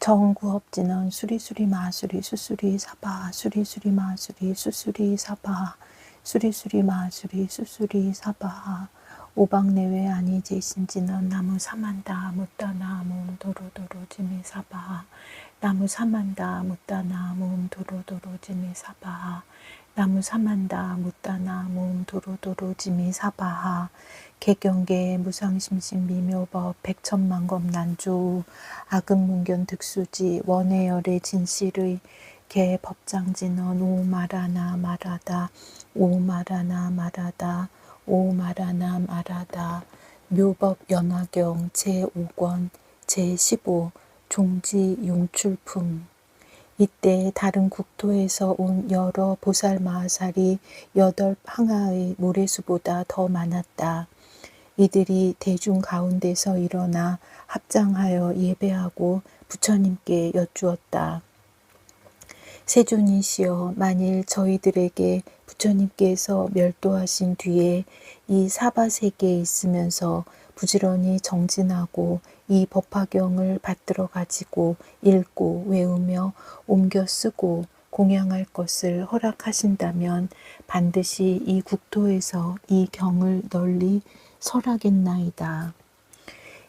정구업진은 수리수리 마수리 수수리 사바 수리수리 마수리 수수리 사바 수리수리 마수리 수수리 사바 오박내외 아니제 신지는 나무 사만다 묻다나 몸 도로도로 지미 사바 나무 사만다 묻다나 몸 도로도로 지미 사바 나무 사만다 묻다나 몸 도로도로 지미 사바하 개경계 무상심심 미묘법 백천만검 난조 악음문견 득수지 원해열의 진실의 개 법장진언 오마라나 마라다 오마라나 마라다 오마라나 마라다 묘법 연화경 제5권 제15 종지 용출품 이때 다른 국토에서 온 여러 보살 마하살이 8 항아의 모래수보다 더 많았다. 이들이 대중 가운데서 일어나 합장하여 예배하고 부처님께 여쭈었다. 세존이시여, 만일 저희들에게 부처님께서 멸도하신 뒤에 이 사바세계에 있으면서 부지런히 정진하고 이 법화경을 받들어 가지고 읽고 외우며 옮겨 쓰고 공양할 것을 허락하신다면 반드시 이 국토에서 이 경을 널리 설하겠나이다.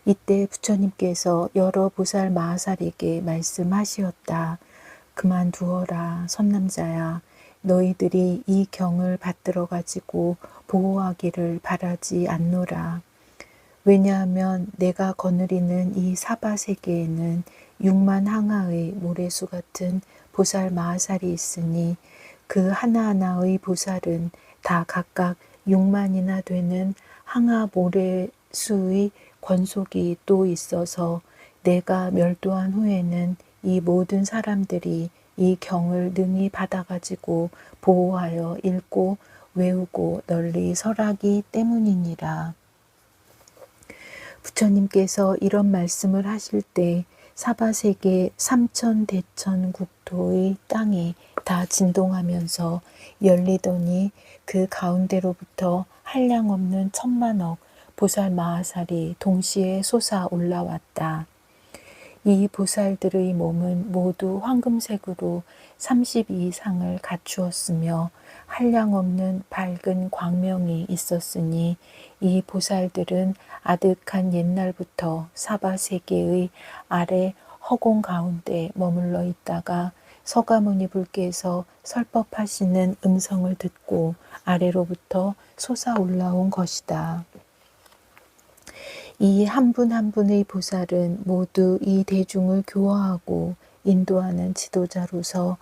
이때 부처님께서 여러 보살 마하살에게 말씀하시었다. 그만두어라 선남자야. 너희들이 이 경을 받들어 가지고 보호하기를 바라지 않노라. 왜냐하면 내가 거느리는 이 사바세계에는 6만 항아의 모래수 같은 보살 마하살이 있으니 그 하나하나의 보살은 다 각각 6만이나 되는 항아 모래수의 권속이 또 있어서 내가 멸도한 후에는 이 모든 사람들이 이 경을 능히 받아가지고 보호하여 읽고 외우고 널리 설하기 때문이니라. 부처님께서 이런 말씀을 하실 때 사바세계 3천 대천 국토의 땅이 다 진동하면서 열리더니 그 가운데로부터 한량없는 천만억 보살 마하살이 동시에 솟아 올라왔다. 이 보살들의 몸은 모두 황금색으로 32상을 갖추었으며 한량없는 밝은 광명이 있었으니 이 보살들은 아득한 옛날부터 사바세계의 아래 허공 가운데 머물러 있다가 서가모니 불께서 설법하시는 음성을 듣고 아래로부터 솟아 올라온 것이다. 이 한 분 한 분의 보살은 모두 이 대중을 교화하고 인도하는 지도자로서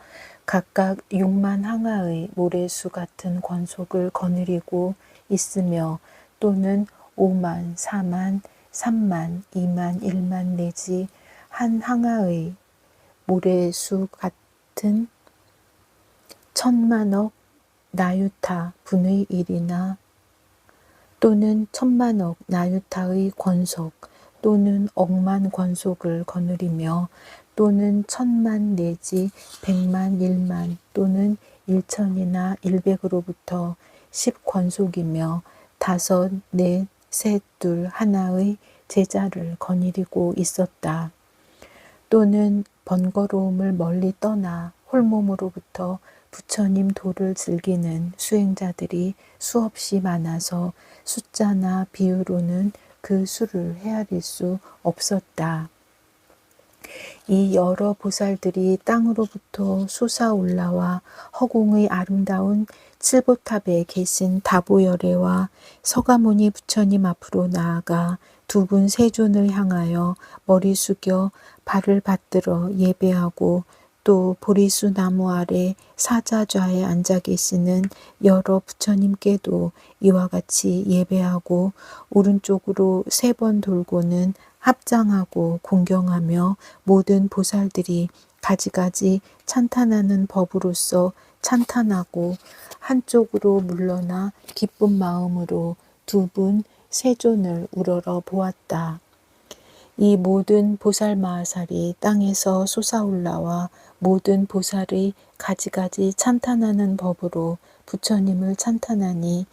각각 6만 항아의 모래수 같은 권속을 거느리고 있으며 또는 5만, 4만, 3만, 2만, 1만 내지 한 항아의 모래수 같은 천만억 나유타 분의 일이나 또는 천만억 나유타의 권속 또는 억만 권속을 거느리며 또는 천만 내지 100만 1만 또는 1천이나 100으로부터 10권속이며 5, 4, 셋, 둘, 하나의 제자를 거느리고 있었다. 또는 번거로움을 멀리 떠나 홀몸으로부터 부처님 도를 즐기는 수행자들이 수없이 많아서 숫자나 비유로는 그 수를 헤아릴 수 없었다. 이 여러 보살들이 땅으로부터 솟아 올라와 허공의 아름다운 칠보탑에 계신 다보열애와 서가모니 부처님 앞으로 나아가 두 분 세존을 향하여 머리 숙여 발을 받들어 예배하고 또 보리수 나무 아래 사자좌에 앉아 계시는 여러 부처님께도 이와 같이 예배하고 오른쪽으로 3번 돌고는 합장하고 공경하며 모든 보살들이 가지가지 찬탄하는 법으로서 찬탄하고 한쪽으로 물러나 기쁜 마음으로 두 분 세존을 우러러 보았다. 이 모든 보살 마하살이 땅에서 솟아올라와 모든 보살의 가지가지 찬탄하는 법으로 부처님을 찬탄하니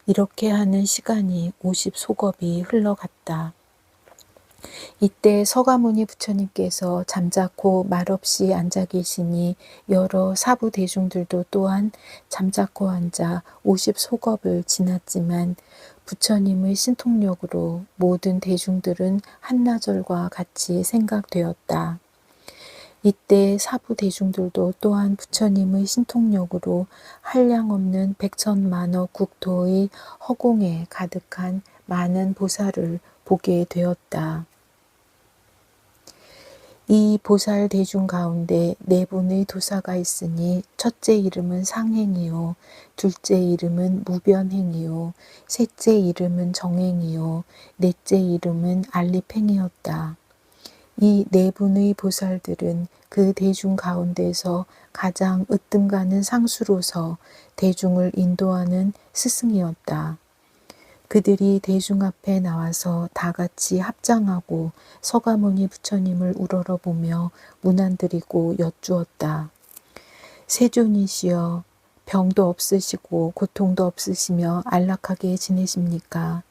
이렇게 하는 시간이 50소겁이 흘러갔다. 이때 서가모니 부처님께서 잠자코 말없이 앉아 계시니 여러 사부 대중들도 또한 잠자코 앉아 50소겁을 지났지만 부처님의 신통력으로 모든 대중들은 한나절과 같이 생각되었다. 이때 사부 대중들도 또한 부처님의 신통력으로 한량없는 백천만억 국토의 허공에 가득한 많은 보살을 보게 되었다. 이 보살 대중 가운데 네 분의 도사가 있으니 첫째 이름은 상행이요, 둘째 이름은 무변행이요, 셋째 이름은 정행이요, 넷째 이름은 알리팽이었다. 이 네 분의 보살들은 그 대중 가운데서 가장 으뜸가는 상수로서 대중을 인도하는 스승이었다. 그들이 대중 앞에 나와서 다 같이 합장하고 서가모니 부처님을 우러러보며 문안드리고 여쭈었다. 세존이시여, 병도 없으시고 고통도 없으시며 안락하게 지내십니까?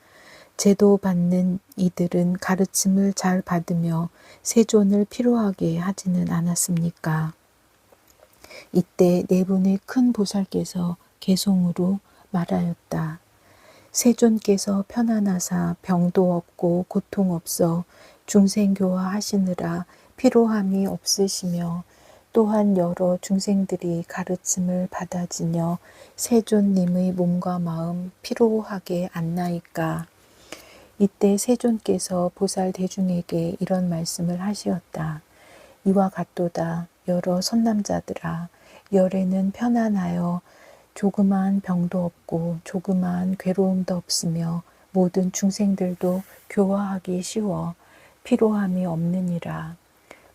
제도 받는 이들은 가르침을 잘 받으며 세존을 필요하게 하지는 않았습니까? 이때 네 분의 큰 보살께서 개송으로 말하였다. 세존께서 편안하사 병도 없고 고통 없어 중생교화 하시느라 피로함이 없으시며 또한 여러 중생들이 가르침을 받아지며 세존님의 몸과 마음 피로하게 안나이까. 이때 세존께서 보살 대중에게 이런 말씀을 하시었다. 이와 같도다. 여러 선남자들아, 열에는 편안하여 조그마한 병도 없고 조그마한 괴로움도 없으며 모든 중생들도 교화하기 쉬워 피로함이 없느니라.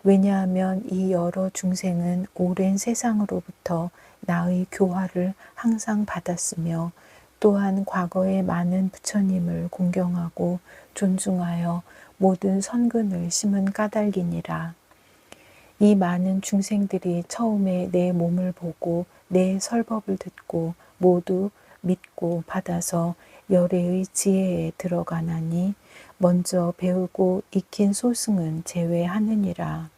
왜냐하면 이 여러 중생은 오랜 세상으로부터 나의 교화를 항상 받았으며 또한 과거에 많은 부처님을 공경하고 존중하여 모든 선근을 심은 까닭이니라. 이 많은 중생들이 처음에 내 몸을 보고 내 설법을 듣고 모두 믿고 받아서 열애의 지혜에 들어가나니 먼저 배우고 익힌 소승은 제외하느니라.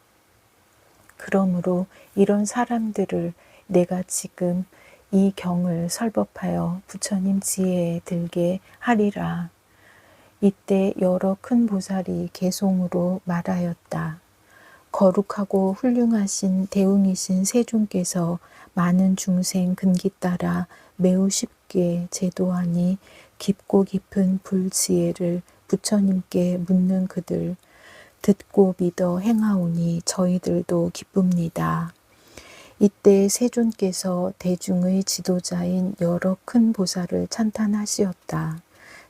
그러므로 이런 사람들을 내가 지금 이 경을 설법하여 부처님 지혜에 들게 하리라. 이때 여러 큰 보살이 개송으로 말하였다. 거룩하고 훌륭하신 대웅이신 세존께서 많은 중생 근기 따라 매우 쉽게 제도하니 깊고 깊은 불지혜를 부처님께 묻는 그들 듣고 믿어 행하오니 저희들도 기쁩니다. 이때 세존께서 대중의 지도자인 여러 큰 보살을 찬탄하시었다.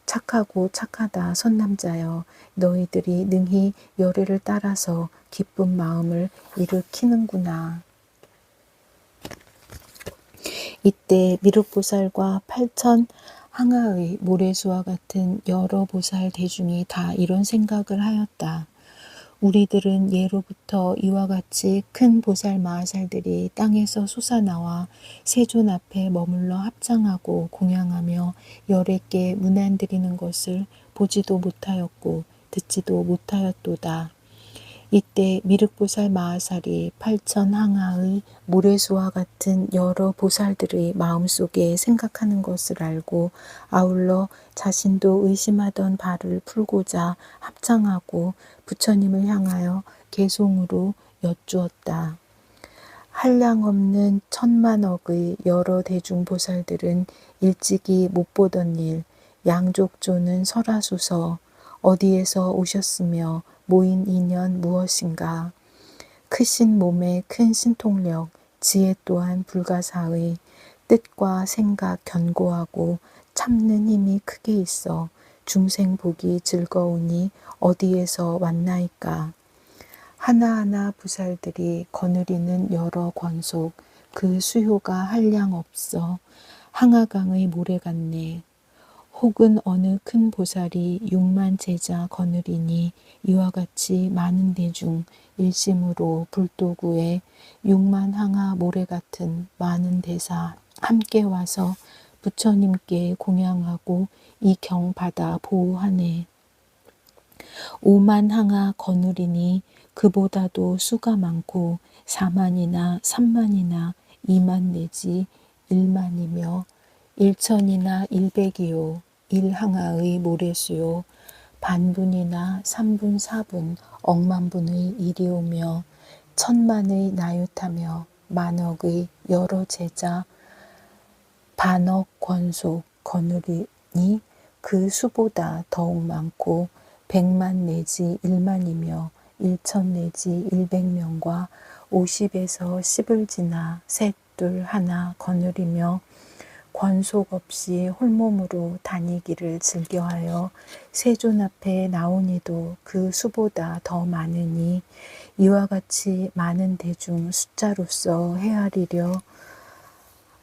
착하고 착하다 선남자여, 너희들이 능히 열애를 따라서 기쁜 마음을 일으키는구나. 이때 미륵보살과 8천 항아의 모래수와 같은 여러 보살 대중이 다 이런 생각을 하였다. 우리들은 예로부터 이와 같이 큰 보살 마하살들이 땅에서 솟아나와 세존 앞에 머물러 합장하고 공양하며 열애께 문안드리는 것을 보지도 못하였고 듣지도 못하였도다. 이때 미륵보살 마하살이 8천 항아의 모래수와 같은 여러 보살들의 마음속에 생각하는 것을 알고 아울러 자신도 의심하던 바를 풀고자 합장하고 부처님을 향하여 개송으로 여쭈었다. 한량없는 천만억의 여러 대중보살들은 일찍이 못 보던 일, 양족조는 설하소서, 어디에서 오셨으며 모인 인연 무엇인가. 크신 몸에 큰 신통력, 지혜 또한 불가사의, 뜻과 생각 견고하고 참는 힘이 크게 있어 중생 보기 즐거우니 어디에서 왔나이까. 하나하나 부살들이 거느리는 여러 권속, 그 수효가 한량 없어 항아강의 모래 같네. 혹은 어느 큰 보살이 6만 제자 거느리니 이와 같이 많은 대중 일심으로 불도구에 6만 항아 모래 같은 많은 대사 함께 와서 부처님께 공양하고 이 경 받아 보호하네. 오만 항아 거느리니 그보다도 수가 많고 4만이나 3만이나 2만 내지 1만이며 1천이나 1백이요 1항아의 모래수요 반분이나 3분 4분 억만분의 일이오며 천만의 나ют하며 만억의 여러 제자 반억 권속 거느리니 그 수보다 더욱 많고 100만 내지 1만이며 1천 내지 100명과 50에서 10을 지나 셋, 둘, 하나 거느리며 권속 없이 홀몸으로 다니기를 즐겨하여 세존 앞에 나오니도 그 수보다 더 많으니 이와 같이 많은 대중 숫자로서 헤아리려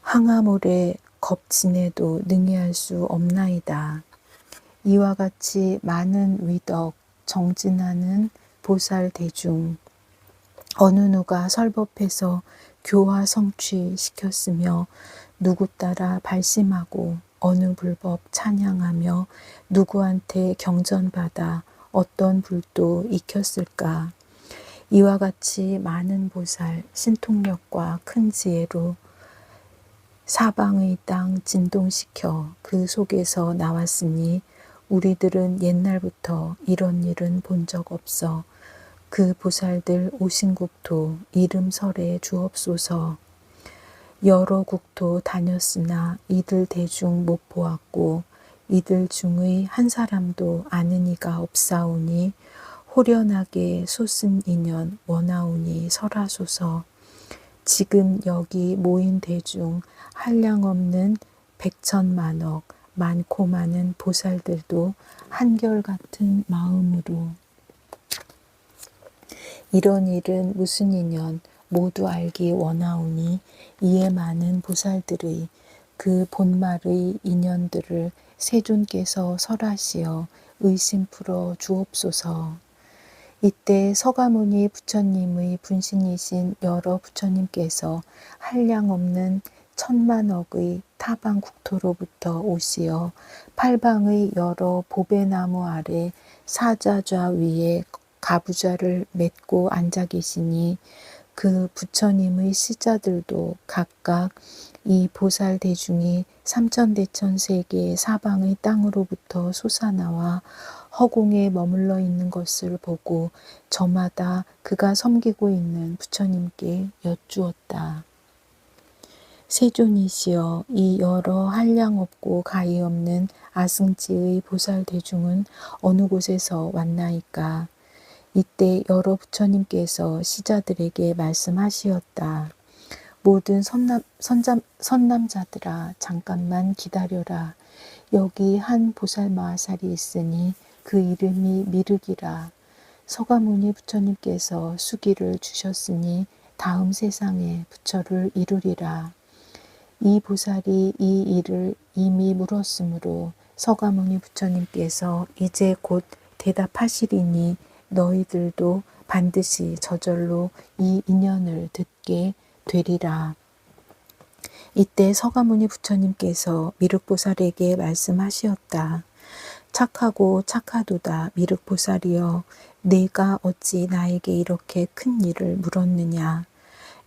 항아모래 겁진에도 능히할 수 없나이다. 이와 같이 많은 위덕 정진하는 보살 대중 어느 누가 설법해서 교화 성취시켰으며 누구 따라 발심하고 어느 불법 찬양하며 누구한테 경전받아 어떤 불도 익혔을까. 이와 같이 많은 보살 신통력과 큰 지혜로 사방의 땅 진동시켜 그 속에서 나왔으니 우리들은 옛날부터 이런 일은 본 적 없어. 그 보살들 오신 국토 이름설에 주옵소서. 여러 국토 다녔으나 이들 대중 못 보았고 이들 중의 한 사람도 아는 이가 없사오니 호련하게 솟은 인연 원하오니 설하소서. 지금 여기 모인 대중 한량없는 백천만억 많고 많은 보살들도 한결같은 마음으로 이런 일은 무슨 인연 모두 알기 원하오니 이에 많은 보살들의 그 본말의 인연들을 세존께서 설하시어 의심 풀어 주옵소서. 이때 서가모니 부처님의 분신이신 여러 부처님께서 한량없는 천만억의 타방 국토로부터 오시어 팔방의 여러 보배나무 아래 사자좌 위에 가부좌를 맺고 앉아 계시니 그 부처님의 시자들도 각각 이 보살 대중이 삼천대천세계 사방의 땅으로부터 솟아나와 허공에 머물러 있는 것을 보고 저마다 그가 섬기고 있는 부처님께 여쭈었다. 세존이시여, 이 여러 한량없고 가히 없는 아승지의 보살 대중은 어느 곳에서 왔나이까. 이때 여러 부처님께서 시자들에게 말씀하시었다. 모든 선남자들아 잠깐만 기다려라. 여기 한 보살 마하살이 있으니 그 이름이 미륵이라. 서가모니 부처님께서 수기를 주셨으니 다음 세상에 부처를 이루리라. 이 보살이 이 일을 이미 물었으므로 서가모니 부처님께서 이제 곧 대답하시리니 너희들도 반드시 저절로 이 인연을 듣게 되리라. 이때 서가모니 부처님께서 미륵보살에게 말씀하시었다. 착하고 착하도다 미륵보살이여, 내가 어찌 나에게 이렇게 큰 일을 물었느냐.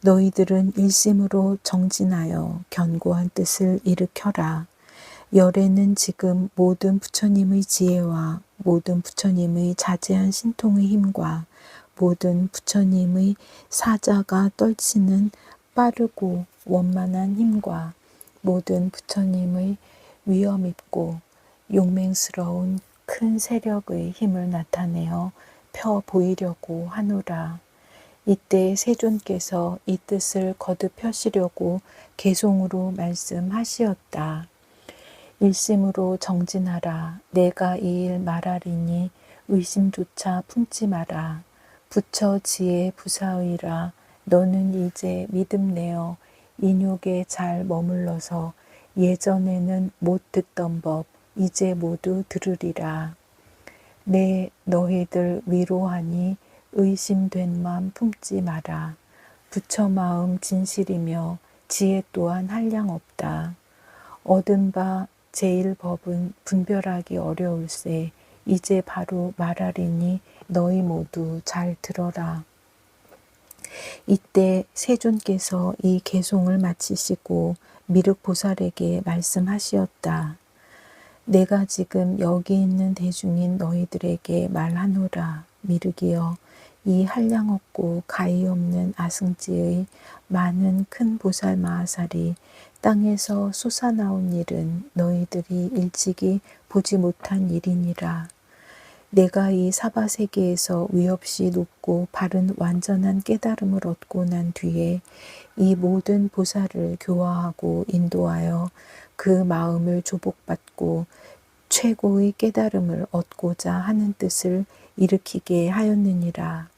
너희들은 일심으로 정진하여 견고한 뜻을 일으켜라. 열에는 지금 모든 부처님의 지혜와 모든 부처님의 자제한 신통의 힘과 모든 부처님의 사자가 떨치는 빠르고 원만한 힘과 모든 부처님의 위엄있고 용맹스러운 큰 세력의 힘을 나타내어 펴 보이려고 하노라. 이때 세존께서 이 뜻을 거듭 펴시려고 개송으로 말씀하시었다. 일심으로 정진하라. 내가 이 일 말하리니 의심조차 품지 마라. 부처 지혜 부사의라. 너는 이제 믿음 내어 인욕에 잘 머물러서 예전에는 못 듣던 법 이제 모두 들으리라. 내 너희들 위로하니 의심된 맘 품지 마라. 부처 마음 진실이며 지혜 또한 한량없다. 얻은 바 제일 법은 분별하기 어려울세. 이제 바로 말하리니 너희 모두 잘 들어라. 이때 세존께서 이 개송을 마치시고 미륵보살에게 말씀하시었다. 내가 지금 여기 있는 대중인 너희들에게 말하노라. 미륵이여, 이 한량없고 가히 없는 아승지의 많은 큰 보살 마하살이 땅에서 솟아나온 일은 너희들이 일찍이 보지 못한 일이니라. 내가 이 사바세계에서 위없이 높고 바른 완전한 깨달음을 얻고 난 뒤에 이 모든 보살을 교화하고 인도하여 그 마음을 조복받고 최고의 깨달음을 얻고자 하는 뜻을 일으키게 하였느니라.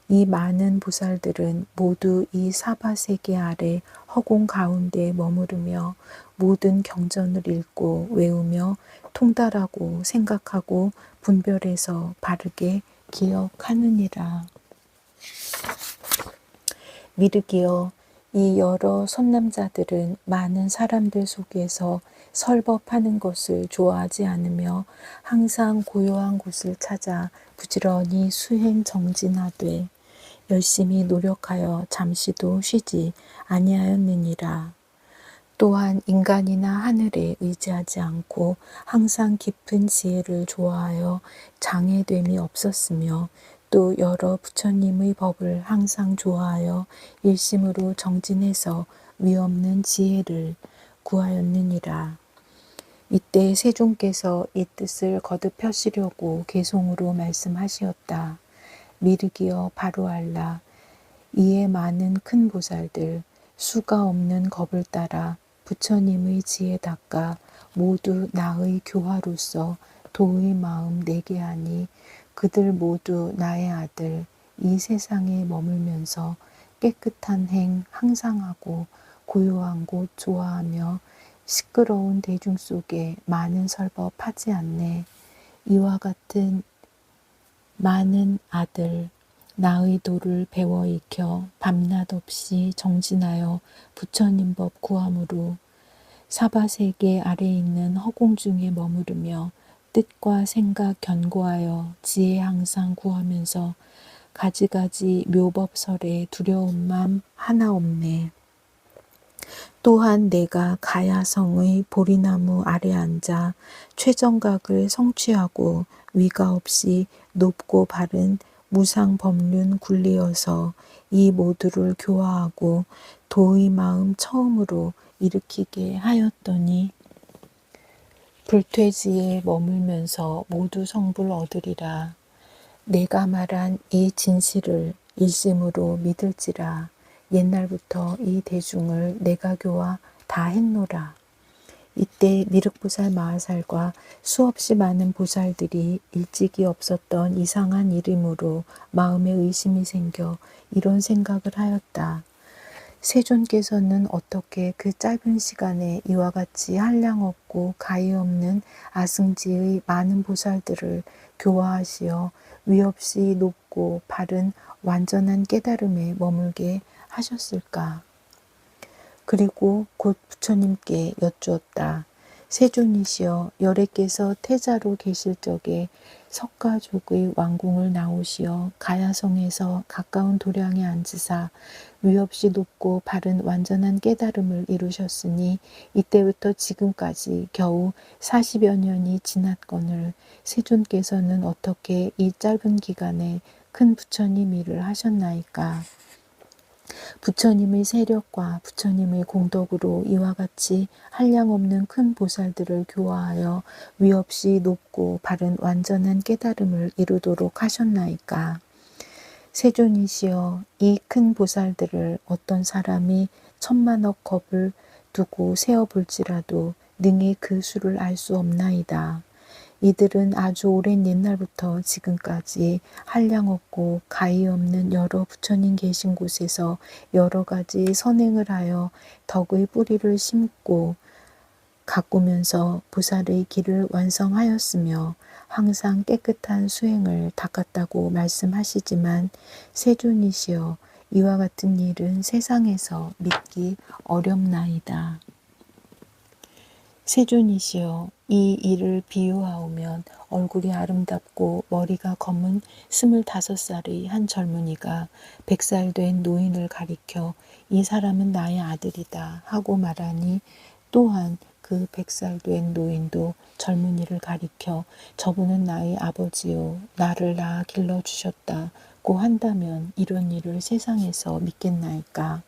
이 많은 보살들은 모두 이 사바세계 아래 허공 가운데 머무르며 모든 경전을 읽고 외우며 통달하고 생각하고 분별해서 바르게 기억하느니라. 미륵이여, 이 여러 선남자들은 많은 사람들 속에서 설법하는 것을 좋아하지 않으며 항상 고요한 곳을 찾아 부지런히 수행 정진하되 열심히 노력하여 잠시도 쉬지 아니하였느니라. 또한 인간이나 하늘에 의지하지 않고 항상 깊은 지혜를 좋아하여 장애됨이 없었으며 또 여러 부처님의 법을 항상 좋아하여 일심으로 정진해서 위없는 지혜를 구하였느니라. 이때 세존께서 이 뜻을 거듭하시려고 개송으로 말씀하시었다. 미륵이여, 바로 알라. 이에 많은 큰 보살들 수가 없는 겁을 따라 부처님의 지혜 닦아 모두 나의 교화로서 도의 마음 내게 하니 그들 모두 나의 아들 이 세상에 머물면서 깨끗한 행 항상 하고 고요한 곳 좋아하며 시끄러운 대중 속에 많은 설법 하지 않네. 이와 같은 많은 아들 나의 도를 배워 익혀 밤낮 없이 정진하여 부처님 법 구함으로 사바세계 아래 있는 허공 중에 머무르며 뜻과 생각 견고하여 지혜 항상 구하면서 가지가지 묘법설에 두려움만 하나 없네. 또한 내가 가야성의 보리나무 아래 앉아 최정각을 성취하고 위가 없이 높고 바른 무상법륜 굴리어서 이 모두를 교화하고 도의 마음 처음으로 일으키게 하였더니 불퇴지에 머물면서 모두 성불 얻으리라. 내가 말한 이 진실을 일심으로 믿을지라. 옛날부터 이 대중을 내가 교화 다 했노라. 이때 미륵보살 마하살과 수없이 많은 보살들이 일찍이 없었던 이상한 이름으로 마음에 의심이 생겨 이런 생각을 하였다. 세존께서는 어떻게 그 짧은 시간에 이와 같이 한량없고 가히 없는 아승지의 많은 보살들을 교화하시어 위없이 높고 바른 완전한 깨달음에 머물게 하셨을까? 그리고 곧 부처님께 여쭈었다. 세존이시여, 열애께서 태자로 계실 적에 석가족의 왕궁을 나오시어 가야성에서 가까운 도량에 앉으사 위없이 높고 바른 완전한 깨달음을 이루셨으니 이때부터 지금까지 겨우 40여 년이 지났거늘 세존께서는 어떻게 이 짧은 기간에 큰 부처님 일을 하셨나이까? 부처님의 세력과 부처님의 공덕으로 이와 같이 한량없는 큰 보살들을 교화하여 위없이 높고 바른 완전한 깨달음을 이루도록 하셨나이까? 세존이시여, 이 큰 보살들을 어떤 사람이 천만억 겁을 두고 세어볼지라도 능히 그 수를 알 수 없나이다. 이들은 아주 오랜 옛날부터 지금까지 한량없고 가히 없는 여러 부처님 계신 곳에서 여러 가지 선행을 하여 덕의 뿌리를 심고 가꾸면서 보살의 길을 완성하였으며 항상 깨끗한 수행을 닦았다고 말씀하시지만 세존이시여, 이와 같은 일은 세상에서 믿기 어렵나이다. 세존이시여, 이 일을 비유하오면 얼굴이 아름답고 머리가 검은 25살의 한 젊은이가 100살 된 노인을 가리켜 이 사람은 나의 아들이다 하고 말하니, 또한 그 100살 된 노인도 젊은이를 가리켜 저분은 나의 아버지요 나를 낳아 길러주셨다고 한다면 이런 일을 세상에서 믿겠나이까.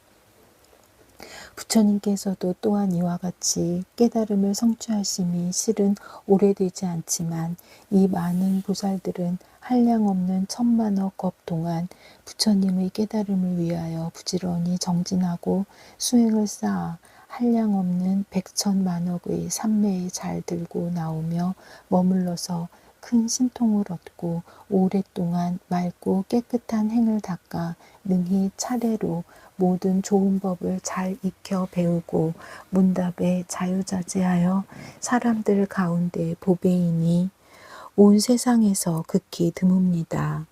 부처님께서도 또한 이와 같이 깨달음을 성취하심이 실은 오래되지 않지만 이 많은 보살들은 한량없는 천만억 업 동안 부처님의 깨달음을 위하여 부지런히 정진하고 수행을 쌓아 한량없는 백천만억의 삼매에 잘 들고 나오며 머물러서 큰 신통을 얻고 오랫동안 맑고 깨끗한 행을 닦아 능히 차례로 모든 좋은 법을 잘 익혀 배우고 문답에 자유자재하여 사람들 가운데 보배이니 온 세상에서 극히 드뭅니다.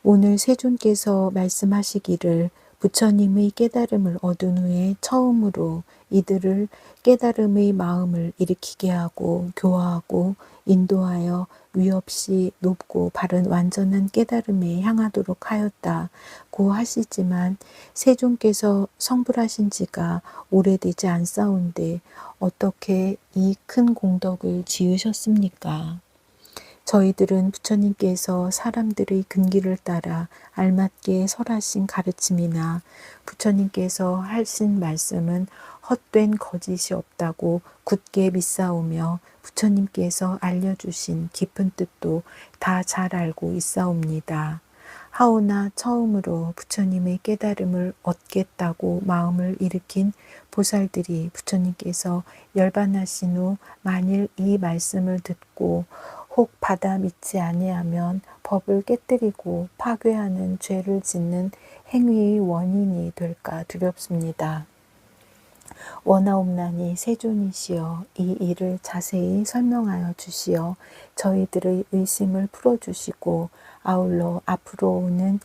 오늘 세존께서 말씀하시기를 부처님의 깨달음을 얻은 후에 처음으로 이들을 깨달음의 마음을 일으키게 하고 교화하고 인도하여 위없이 높고 바른 완전한 깨달음에 향하도록 하였다고 하시지만 세존께서 성불하신 지가 오래되지 않사온데 어떻게 이 큰 공덕을 지으셨습니까? 저희들은 부처님께서 사람들의 근기를 따라 알맞게 설하신 가르침이나 부처님께서 하신 말씀은 헛된 거짓이 없다고 굳게 믿사오며 부처님께서 알려주신 깊은 뜻도 다 잘 알고 있사옵니다. 하오나 처음으로 부처님의 깨달음을 얻겠다고 마음을 일으킨 보살들이 부처님께서 열반하신 후 만일 이 말씀을 듣고 혹 받아 믿지 아니하면 법을 깨뜨리고 파괴하는 죄를 짓는 행위의 원인이 될까 두렵습니다. 원하옵나니 세존이시여 이 일을 자세히 설명하여 주시어 저희들의 의심을 풀어주시고 아울러 앞으로 오는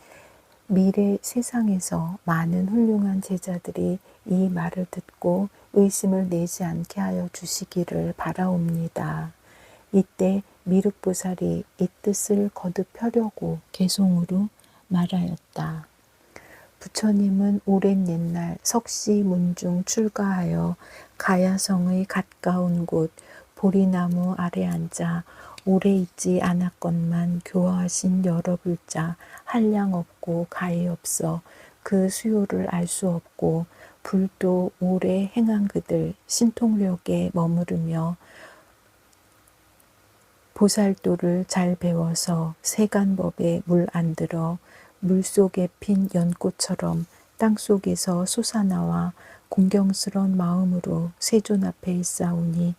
미래 세상에서 많은 훌륭한 제자들이 이 말을 듣고 의심을 내지 않게 하여 주시기를 바라옵니다. 이때 미륵보살이 이 뜻을 거듭하려고 개송으로 말하였다. 부처님은 오랜 옛날 석시문중 출가하여 가야성의 가까운 곳 보리나무 아래 앉아 오래 있지 않았건만 교화하신 여러 불자 한량 없고 가히 없어 그 수요를 알 수 없고 불도 오래 행한 그들 신통력에 머무르며 보살도를 잘 배워서 세간법에 물 안 들어 물속에 핀 연꽃처럼 땅속에서 솟아나와 공경스러운 마음으로 세존 앞에 있사오니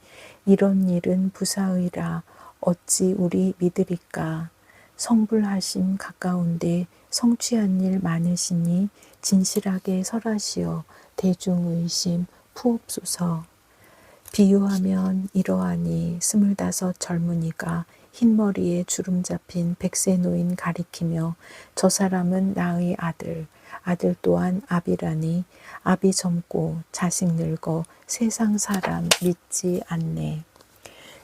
이런 일은 부사의라 어찌 우리 믿으리까. 성불하심 가까운데 성취한 일 많으시니 진실하게 설하시어 대중의심 푸옵소서. 비유하면 이러하니 25 젊은이가 흰머리에 주름 잡힌 100세 노인 가리키며 저 사람은 나의 아들, 아들 또한 아비라니 아비 젊고 자식 늙어 세상 사람 믿지 않네.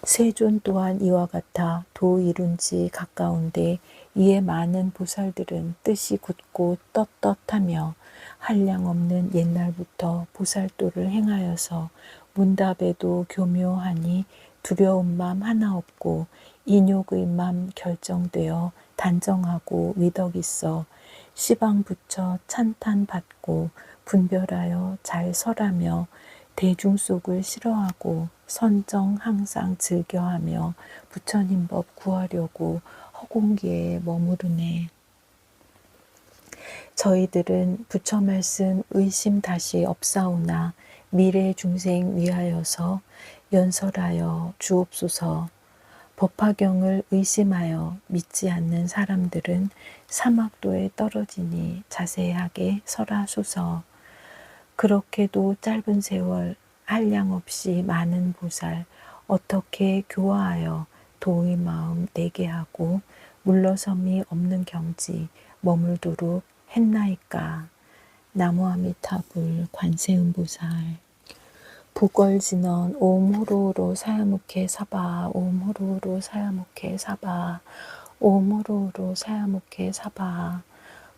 세존 또한 이와 같아 도 이룬 지 가까운데 이에 많은 보살들은 뜻이 굳고 떳떳하며 한량없는 옛날부터 보살도를 행하여서 문답에도 교묘하니 두려운 맘 하나 없고 인욕의 맘 결정되어 단정하고 위덕 있어 시방 붙여 찬탄 받고 분별하여 잘 설하며 대중 속을 싫어하고 선정 항상 즐겨하며 부처님 법 구하려고 허공기에 머무르네. 저희들은 부처 말씀 의심 다시 없사오나 미래 중생 위하여서 연설하여 주옵소서. 법화경을 의심하여 믿지 않는 사람들은 사막도에 떨어지니 자세하게 설하소서. 그렇게도 짧은 세월 한량 없이 많은 보살 어떻게 교화하여 도의 마음 내게 하고 물러섬이 없는 경지 머물도록 했나이까. 나무아미타불 관세음보살. 부걸지넌 옴후루후루 사야묵케 사바 옴후루후루 사야묵케 사바 옴후루후루 사야묵케 사바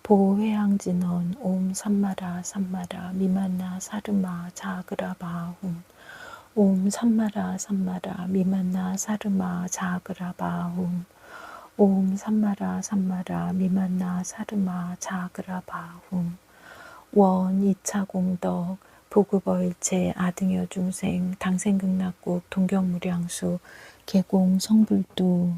보회항진언 옴 삼마라 삼마라 미만나 사르마 자그라바훔 옴 삼마라 삼마라 미만나 사르마 자그라바훔 옴 삼마라 삼마라 미만나 사르마 자그라바훔 원 2차 공덕 보급어일체 아등여 중생 당생극락국 동경무량수 개공 성불두